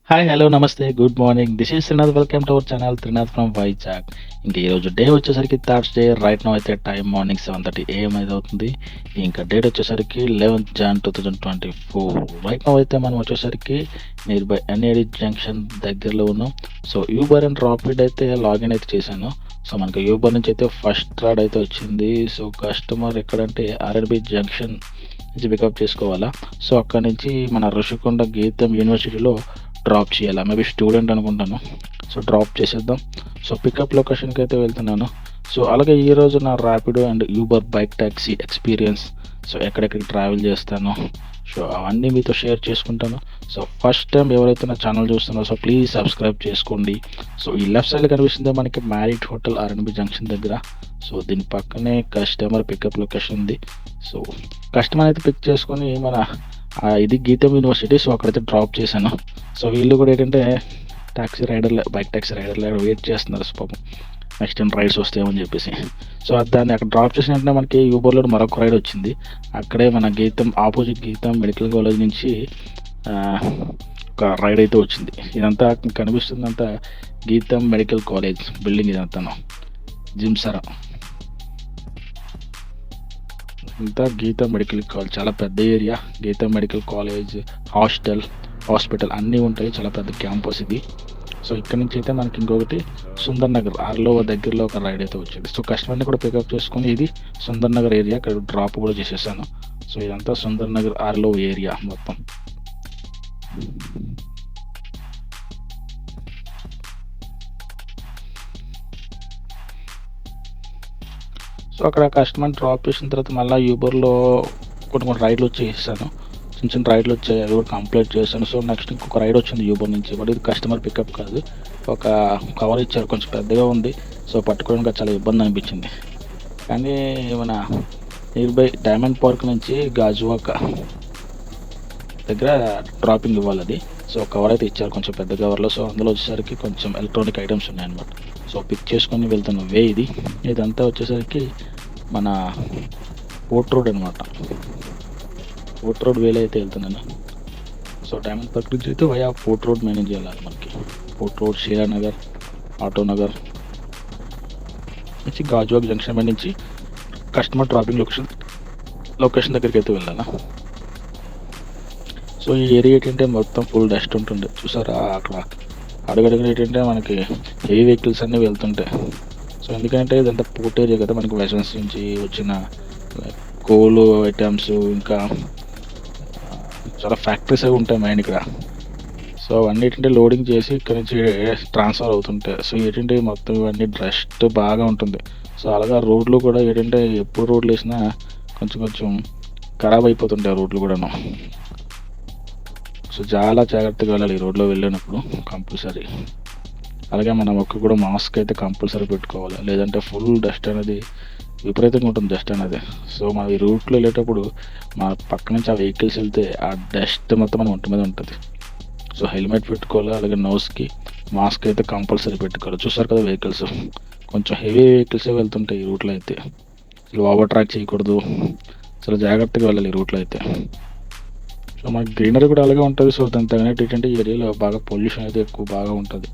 Hi, hello, నమస్తే, good morning. This is Trinath. Welcome to our channel Trinath from Vizag. ఇంక ఈరోజు day వచ్చేసరికి థర్స్‌డే. రైట్ నౌ అయితే టైం మార్నింగ్ 7:30 AM అయితే అవుతుంది. ఇంకా డేట్ వచ్చేసరికి 11th Jan 2024. రైట్ నౌ అయితే మనం వచ్చేసరికి నియర్ బై ఎన్ఏడి జంక్షన్ దగ్గరలో ఉన్నాం. సో యూబర్ అండ్ రాపిడ్ అయితే లాగిన్ అయితే చేశాను. సో మనకి యూబర్ నుంచి అయితే ఫస్ట్ రాడ్ అయితే వచ్చింది. సో కస్టమర్ ఎక్కడంటే ఆర్ఎన్బి జంక్షన్ నుంచి పికప్ చేసుకోవాలా. సో అక్కడి నుంచి మన ఋషికొండ గీతం యూనివర్సిటీలో డ్రాప్ చేయాలా. మేబీ స్టూడెంట్ అనుకుంటాను. సో డ్రాప్ చేసేద్దాం. సో పికప్ లొకేషన్కి అయితే వెళ్తున్నాను. సో అలాగే ఈరోజు నా Rapido and Uber bike taxi experience, so ఎక్కడెక్కడికి ట్రావెల్ చేస్తాను, సో అవన్నీ మీతో షేర్ చేసుకుంటాను. సో ఫస్ట్ టైం ఎవరైతే నా ఛానల్ చూస్తున్నారో సో ప్లీజ్ సబ్స్క్రైబ్ చేసుకోండి. సో ఈ లెఫ్ట్ సైడ్లో కనిపిస్తుంది మనకి మ్యారిట్ హోటల్ ఆర్ఎన్బి జంక్షన్ దగ్గర. సో దీని పక్కనే కస్టమర్ పికప్ లొకేషన్ ఉంది. సో కస్టమర్ అయితే పిక్ చేసుకొని మన ఇది గీతం యూనివర్సిటీ. సో అక్కడైతే డ్రాప్ చేశాను. సో వీళ్ళు కూడా ఏంటంటే టాక్సీ రైడర్లు, బైక్ టాక్సీ రైడర్లు వెయిట్ చేస్తున్నారు పాపం, నెక్స్ట్ టైం రైడ్స్ వస్తాయని చెప్పేసి. సో దాన్ని అక్కడ డ్రాప్ చేసిన వెంటనే మనకి యూబర్లో మరొక రైడ్ వచ్చింది. అక్కడే మన గీతం ఆపోజిట్ గీతం మెడికల్ కాలేజ్ నుంచి ఒక రైడ్ అయితే వచ్చింది. ఇదంతా కనిపిస్తుందంతా గీతం మెడికల్ కాలేజ్ బిల్డింగ్. ఇదంతా జిమ్సరా అంతా గీతా మెడికల్ కాలేజ్, చాలా పెద్ద area. Geetha medical college, hospital అన్నీ ఉంటాయి. చాలా పెద్ద క్యాంపస్ ఇది. సో ఇక్కడ నుంచి అయితే మనకి ఇంకొకటి సుందర్ నగర్ ఆర్లో దగ్గరలో ఒక రైడ్ అయితే వచ్చింది. సో కస్టమర్ని కూడా పికప్ చేసుకుని ఇది సుందర్ నగర్ ఏరియా, ఇక్కడ డ్రాప్ కూడా చేసేసాను. సో ఇదంతా సుందర్ నగర్ ఆర్లో ఏరియా మొత్తం. సో అక్కడ కస్టమర్ డ్రాప్ చేసిన తర్వాత మళ్ళీ యూబర్లో కొన్ని రైడ్లు వచ్చేసాను. చిన్న చిన్న రైడ్లు వచ్చాయి, అవి కూడా కంప్లీట్ చేశాను. సో నెక్స్ట్ ఇంకొక రైడ్ వచ్చింది యూబర్ నుంచి. బట్ ఇది కస్టమర్ పికప్ కాదు, ఒక కవర్ ఇచ్చారు, కొంచెం పెద్దగా ఉంది. సో పట్టుకోవడానికి చాలా ఇబ్బంది అనిపించింది. కానీ మన నియర్ బై డైమండ్ పార్క్ నుంచి గాజువాక దగ్గర డ్రాపింగ్ ఇవ్వాలి అది. సో కవర్ అయితే ఇచ్చారు, కొంచెం పెద్ద కవర్లో. సో అందులో వచ్చేసరికి కొంచెం ఎలక్ట్రానిక్ ఐటమ్స్ ఉన్నాయన్నమాట. సో పిక్ చేసుకొని వెళ్తున్న వే ఇది. ఇదంతా వచ్చేసరికి మన పోర్ట్ రోడ్ అనమాట. పోర్ట్ రోడ్ వేలో అయితే వెళ్తున్నాను. సో డైమండ్ పార్క్ నుంచి అయితే వయా పోర్ట్ రోడ్ మేనేజ్ చేయాలి మనకి. పోర్ట్ రోడ్, షీలానగర్, ఆటోనగర్ నుంచి గాజువాక్ జంక్షన్ మీద నుంచి కస్టమర్ డ్రాపింగ్ లొకేషన్ దగ్గరికి అయితే వెళ్ళాలా. సో ఈ ఏరియా ఏంటంటే మొత్తం ఫుల్ డస్ట్ ఉంటుండే, చూసారా అక్కడ అడుగడుగున ఏంటంటే మనకి హెవీ వెహికల్స్ అన్నీ వెళ్తుంటాయి. సో ఎందుకంటే ఇదంతా పోర్ట్ ఏరియా కదా, మనకి వెసన్స్ నుంచి వచ్చిన కోల్ ఐటమ్స్, ఇంకా చాలా ఫ్యాక్టరీస్ అవి ఉంటాయి మెయిన్ ఇక్కడ. సో అవన్నీ ఏంటంటే లోడింగ్ చేసి ఇక్కడ నుంచి ట్రాన్స్ఫర్ అవుతుంటాయి. సో ఏంటంటే మొత్తం ఇవన్నీ డస్ట్ బాగా ఉంటుంది. సో అలాగా రోడ్లు కూడా ఏంటంటే ఎప్పుడు రోడ్లు వేసినా కొంచెం కొంచెం ఖరాబ్ అయిపోతుంటాయి రోడ్లు కూడాను. సో చాలా జాగ్రత్తగా వెళ్ళాలి ఈ రోడ్లో వెళ్ళినప్పుడు కంపల్సరీ. అలాగే మన మొక్క కూడా మాస్క్ అయితే కంపల్సరీ పెట్టుకోవాలి, లేదంటే ఫుల్ డస్ట్ అనేది విపరీతంగా ఉంటుంది డస్ట్ అనేది. సో మనం ఈ రూట్లో వెళ్ళేటప్పుడు మన పక్క నుంచి ఆ వెహికల్స్ వెళ్తే ఆ డస్ట్ మొత్తం మన ఒంటి మీద ఉంటుంది. సో హెల్మెట్ పెట్టుకోవాలి, అలాగే నోస్కి మాస్క్ అయితే కంపల్సరీ పెట్టుకోవాలి. చూసారు కదా వెహికల్స్ కొంచెం హెవీ వెహికల్సే వెళ్తుంటాయి ఈ రూట్లో అయితే. ఓవర్ ట్రాక్ చేయకూడదు, చాలా జాగ్రత్తగా వెళ్ళాలి ఈ రూట్లో అయితే. సో మనకి గ్రీనరీ కూడా అలాగే ఉంటుంది. సో దాని తగినట్టు ఏంటంటే ఈ ఏరియాలో బాగా పొల్యూషన్ అయితే ఎక్కువ బాగా ఉంటుంది.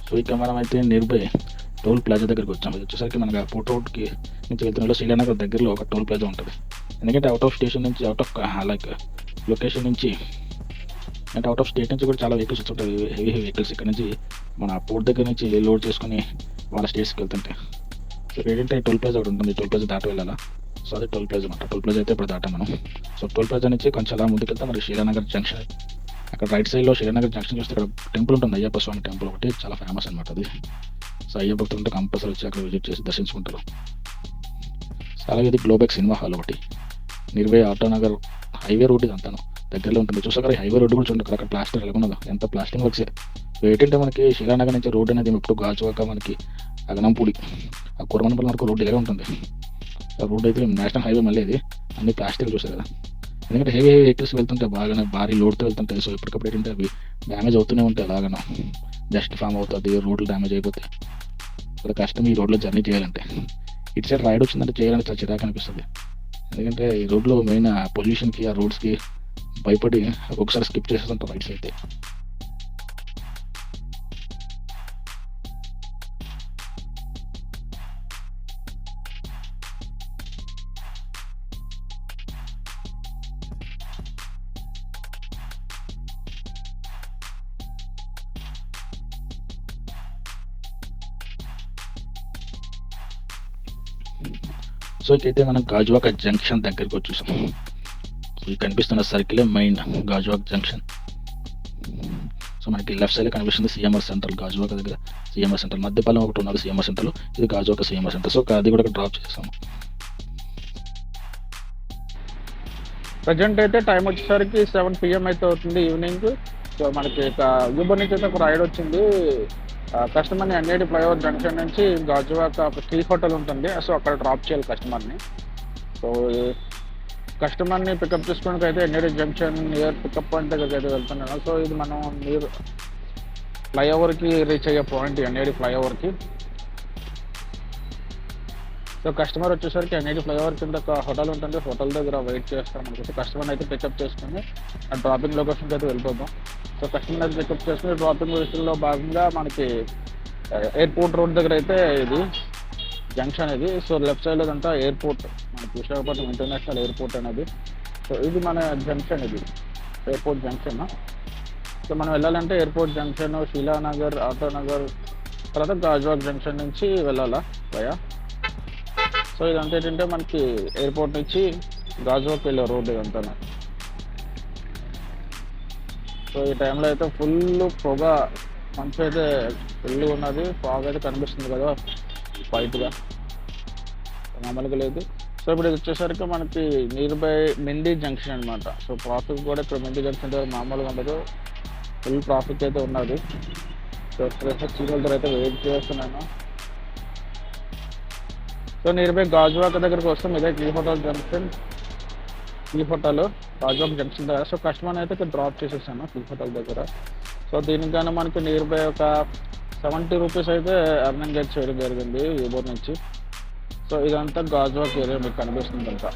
సో ఇక మనం అయితే నియర్ బై టోల్ ప్లాజా దగ్గరికి వచ్చాం. ఇది వచ్చేసరికి మనకి పోర్ట్ రోడ్కి నుంచి వెళ్తున్న శ్రీనగర్ దగ్గరలో ఒక టోల్ ప్లాజా ఉంటుంది. ఎందుకంటే అవుట్ ఆఫ్ స్టేషన్ నుంచి, అవుట్ ఆఫ్ లైక్ లొకేషన్ నుంచి, అంటే అవుట్ ఆఫ్ స్టేట్ నుంచి కూడా చాలా వెహికల్స్ వస్తుంటాయి, హెవీ వెహికల్స్. ఇక్కడ నుంచి మన పోర్ట్ దగ్గర నుంచి లోడ్ చేసుకుని వాళ్ళ స్టేట్స్కి వెళ్తుంటాయి. సో ఏంటంటే టోల్ ప్లాజా ఒకటి ఉంటుంది, టోల్ ప్లాజా దాటి వెళ్ళాలా. సో అదే టోల్ ప్లాజా అనమాట. టోల్ ప్లాజా అయితే ఇప్పుడు దాటాం మనం. సో టోల్ ప్లాజా నుంచి కొంచెం అలా ముందుకు వెళ్తే మరి శ్రీనగర్ జంక్షన్, అక్కడ రైట్ సైడ్లో శ్రీనగర్ జంక్షన్ చూస్తే అక్కడ టెంపుల్ ఉంటుంది, అయ్యప్ప స్వామి టెంపుల్ ఒకటి, చాలా ఫేమస్ అనమాట అది. సో అయ్యప్ప భక్తులు ఉంటే కంపల్సరీ వచ్చి అక్కడ విజిట్ చేసి దర్శించుకుంటారు. సో అలాగే ఇది గ్లోబెక్ సినిమా హాల్ ఒకటి near by Autonagar highway road ఇదంతాను దగ్గరలో ఉంటుంది. చూసాక హైవే రోడ్డు కూడా చూడండి, అక్కడ ప్లాస్టర్ ఎలా ఉన్నదో, ఎంత ప్లాస్టింగ్ వర్క్సే. ఏంటంటే మనకి శ్రీనగర్ నుంచి రోడ్ అనేది ఇప్పుడు గాజువాక మనకి అగనంపూడి ఆ కురమనపల్లి వరకు రోడ్డు ఇలాగే ఉంటుంది. ఆ రోడ్ అయితే నేషనల్ హైవే మళ్ళీ ఇది అన్ని ప్లాస్టిక్ చూసారు కదా. ఎందుకంటే హెవీ వెహికల్స్ వెళ్తుంటే బాగానే భారీ లోడ్తో వెళ్తుంటాయి. సో ఎప్పటికప్పుడు ఏంటంటే అవి డ్యామేజ్ అవుతూనే ఉంటాయి, అలాగనో డస్ట్ ఫామ్ అవుతుంది, రోడ్లు డ్యామేజ్ అయిపోతాయి. ఇక్కడ కష్టం ఈ రోడ్లో జర్నీ చేయాలంటే. ఇటు సైడ్ రైడ్ వచ్చిందంటే చేయాలంటే చాలా చిరాకు అనిపిస్తుంది. ఎందుకంటే ఈ రోడ్లో మెయిన్ పొల్యూషన్కి, ఆ రోడ్స్కి భయపడి ఒక్కొక్కసారి స్కిప్ చేసేస్తుంటాం రైడ్స్ అయితే. సో ఇకైతే మనం గాజువాక జంక్షన్ దగ్గరికి వచ్చేసాం. సో ఈ కనిపిస్తున్న సర్కిలే మెయిన్ గాజువాక జంక్షన్. సో మనకి లెఫ్ట్ సైడ్ కనిపిస్తుంది సిఎంఆర్ సెంటర్, గాజువాక దగ్గర సిఎంఆర్ సెంటర్. మధ్యపాలెం ఒకటి ఉన్నది సిఎంఆర్ సెంటర్లో, ఇది గాజువాక సిఎంఆర్ సెంటర్. సో అది కూడా డ్రాప్ చేసాము. ప్రజెంట్ అయితే టైం వచ్చేసరికి 7 PM అయితే అవుతుంది ఈవినింగ్. సో మనకి ఇక యూబర్ నుంచి అయితే ఒక రైడ్ వచ్చింది. కస్టమర్ని ఎన్ఐడి ఫ్లైఓవర్ జంక్షన్ నుంచి గాజువాక ఒక టీ హోటల్ ఉంటుంది, సో అక్కడ డ్రాప్ చేయాలి కస్టమర్ని. సో కస్టమర్ని పికప్ చేసుకోవడానికి అయితే NID junction near pickup point దగ్గరికి అయితే వెళ్తున్నాను. సో ఇది మనం నియర్ ఫ్లైఓవర్కి రీచ్ అయ్యే పాయింట్, ఎన్ఐడి ఫ్లైఓవర్కి. సో కస్టమర్ వచ్చేసరికి ఎన్ఐడి ఫ్లైఓవర్ కింద ఒక హోటల్ ఉంటుంది, హోటల్ దగ్గర వెయిట్ చేస్తాం అనుకుంటే కస్టమర్ అయితే పికప్ చేసుకుని ఆ డ్రాపింగ్ లొకేషన్కి అయితే వెళ్ళిపోతాం. సో కస్టమర్ అయితే పికప్ చేసుకుని డ్రాపింగ్ విషయంలో భాగంగా మనకి ఎయిర్పోర్ట్ రోడ్ దగ్గర అయితే ఇది జంక్షన్ ఇది. సో లెఫ్ట్ సైడ్ అంతా ఎయిర్పోర్ట్, మనకి విశాఖపట్నం ఇంటర్నేషనల్ ఎయిర్పోర్ట్ అనేది. సో ఇది మన జంక్షన్, ఇది ఎయిర్పోర్ట్ జంక్షన్. సో మనం వెళ్ళాలంటే ఎయిర్పోర్ట్ జంక్షన్, శీలానగర్, ఆటోనగర్, తర్వాత గాజువాక జంక్షన్ నుంచి వెళ్ళాలా భయ. సో ఇదంతా ఏంటంటే మనకి ఎయిర్పోర్ట్ నుంచి గాజువాక వెళ్ళే రోడ్ ఇదంతా. సో ఈ టైంలో అయితే ఫుల్ పొగ, మంచి అయితే ఫుల్ ఉన్నది, ఫాగ్ అయితే కనిపిస్తుంది కదా వైట్గా, మామూలుగా లేదు. సో ఇప్పుడు ఇది వచ్చేసరికి మనకి నియర్ బై మిండి జంక్షన్ అనమాట. సో ట్రాఫిక్ కూడా ఇక్కడ మిండి జంక్షన్ దగ్గర మామూలుగా ఉండదు, ఫుల్ ట్రాఫిక్ అయితే ఉన్నది. సో ఇక్కడైతే సిగ్నల్ అయితే వెయిట్ చేస్తున్నాను. సో నియర్ బై గాజువాక దగ్గరకు వస్తాం, ఇదే tea hotel junction, tea hotel Gajuwaka junction దగ్గర. సో కస్టమర్ అయితే ఇక్కడ డ్రాప్ చేసేసాను టీ హోటల్ దగ్గర. సో దీనికన్నా మనకి నియర్ బై ఒక 70 రూపీస్ అయితే ఎర్నింగ్ గెట్ చేయడం జరిగింది యూబర్ నుంచి. సో ఇదంతా గాజువాక ఏరియా మీకు కనిపిస్తుంది అంతా.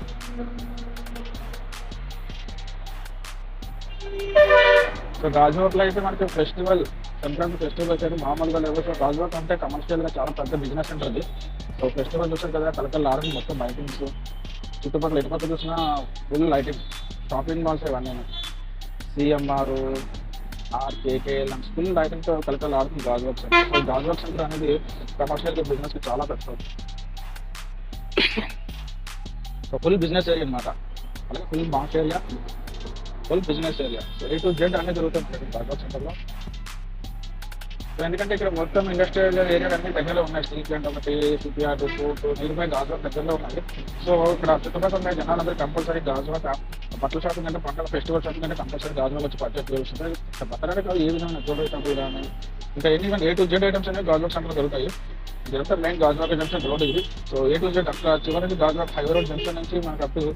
సో గాజువాకలో అయితే మనకి ఫెస్టివల్, సంక్రాంతి ఫెస్టివల్ అయితే మామూలుగా లేవు. సో గాజువాక అంటే కమర్షియల్గా చాలా పెద్ద బిజినెస్ ఉంటుంది. సో ఫెస్టివల్ చూసారు కదా, కలకల్ ఆరెంజ్ మొత్తం లైటింగ్స్, చుట్టుపక్కల ఎటుపక్క చూసినా ఫుల్ లైటింగ్, షాపింగ్ మాల్స్ ఇవన్నీ, సిఎంఆర్, ఆర్కేకేఎల్ అండ్ ఫుల్ లైటింగ్తో కలకల్ ఆడుతుంది Gajuwaka centre. So Gajuwaka centre అనేది కమర్షియల్ బిజినెస్కి చాలా పెద్దది. సో ఫుల్ బిజినెస్ ఏరియా అనమాట, అలాగే full market area, full business area. So A to Z అనేది జరుగుతుంది గాజువాక సెంటర్లో. సో ఎందుకంటే ఇక్కడ మొత్తం ఇండస్ట్రియల్ ఏరియాలు అన్ని దగ్గరలో ఉన్నాయి, స్టీల్ ప్లాంట్ ఒకటి, CPR, fort, near by Gajuwaka దగ్గరలో ఉన్నాయి. సో ఇక్కడ చుట్టుపక్కల ఉన్న జనాలందరూ కంపల్సరీ గాజువాక బట్టల షాపింగ్ అంటే, పంటల ఫెస్టివల్ షాపింగ్ అంటే కంపల్సరీ గాజువాక వచ్చి పర్చేస్ చేస్తుంది. బట్టలనే కాదు, ఏ విధంగా జ్యువెలరీ షాపులు కానీ ఇంకా ఎన్ని A to Z ఐటమ్స్ అనేవి గాజువాక సెంటర్లో దొరుకుతాయి. ఇదంతా మెయిన్ గాజువాక జంక్షన్ రోడ్ ఇది. సో A to Z అక్కడ చివరికి గాజువాక హైవే రోడ్ జంక్షన్ నుంచి మనకు అప్పుడు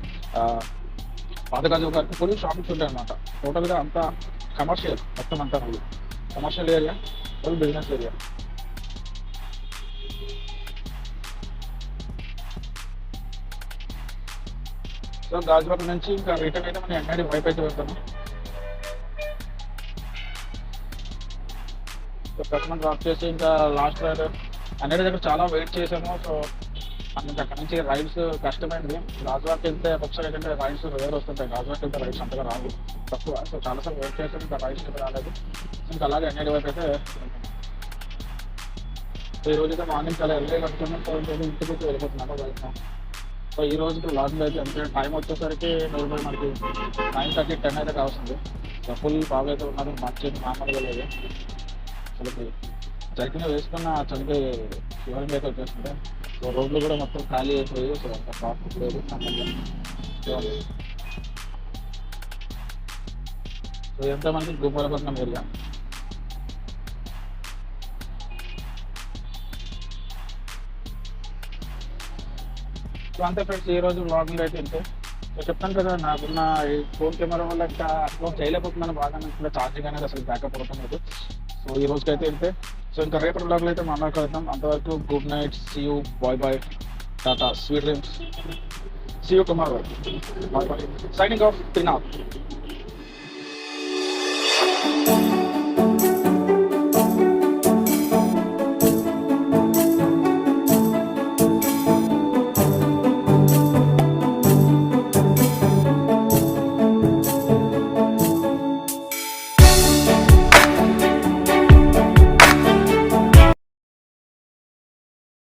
పాత గాజువాక వరకు ఫుల్ షాపింగ్స్ ఉంటాయి అనమాట. టోటల్గా అంతా కమర్షియల్, మొత్తం అంతా commercial area, full business area. So Gajuwaka నుంచి ఇంకా రిటర్న్ అయితే మనం ఎన్ఐడి వైపు అయితే వెళ్తాము. సో కస్టమర్ డ్రాప్ చేసి ఇంకా లాస్ట్ రైడ్ ఎన్ఐడి దగ్గర చాలా వెయిట్ చేసాము. సో మనకి అక్కడ నుంచి రైడ్స్ కష్టమైంది. గాజువాక వెళ్తే ఒకసారి ఏంటంటే రైడ్స్ వేరే వస్తుంటాయి, గాజువాక వెళ్తే రైడ్స్ అంతగా రావు, తక్కువ. సో చాలాసార్లు వెయిట్ చేసాము, ఇంకా రైడ్స్ అయితే రాలేదు. ఇంకా అలాగే ఎన్ఐడి వైపు అయితే సో ఈ రోజు అయితే మార్నింగ్ చాలా ఎర్లీ వస్తున్నాం. సో ఇంటికి వెళ్ళిపోతున్నాము, వెళ్తాం. సో ఈ రోజుకి లాస్ట్ అయితే అంటే టైం వచ్చేసరికి నియర్ మనకి 9:30, 10 అయితే కావస్తుంది. సో ఫుల్ బాగా అయితే ఉన్నారు, మంచి మామూలుగా లేదు. అసలుకి జర్కిన్ వేసుకున్న చలికి శివలింగ్ అయితే వచ్చేస్తుంది. సో రోడ్లు కూడా మొత్తం ఖాళీ అయిపోయి, సో అంత ట్రాఫిక్ లేదు. సో ఎంత మంది గోపాలపట్నం ఏరియా. సో అంతే ఫ్రెండ్స్, ఈ రోజు వ్లాగింగ్ అయితే ఇంతే. సో చెప్తాను కదా, నాకున్న ఈ ఫోన్ కెమెరా వల్ల ఇంకా అప్లోడ్ చేయలేకపోతున్నాను, బాగా ఇంకా ఛార్జింగ్ అనేది అసలు బ్యాకప్ అవుతుంది. సో ఈ రోజుకి అయితే ఇంతే. సో ఇంకా రేపటి వ్లాగ్లో అయితే మాట్లాడుకుందాం. అంతవరకు good night, see you, bye bye, tata, sweet dreams, see you tomorrow, bye bye, signing off Trinath.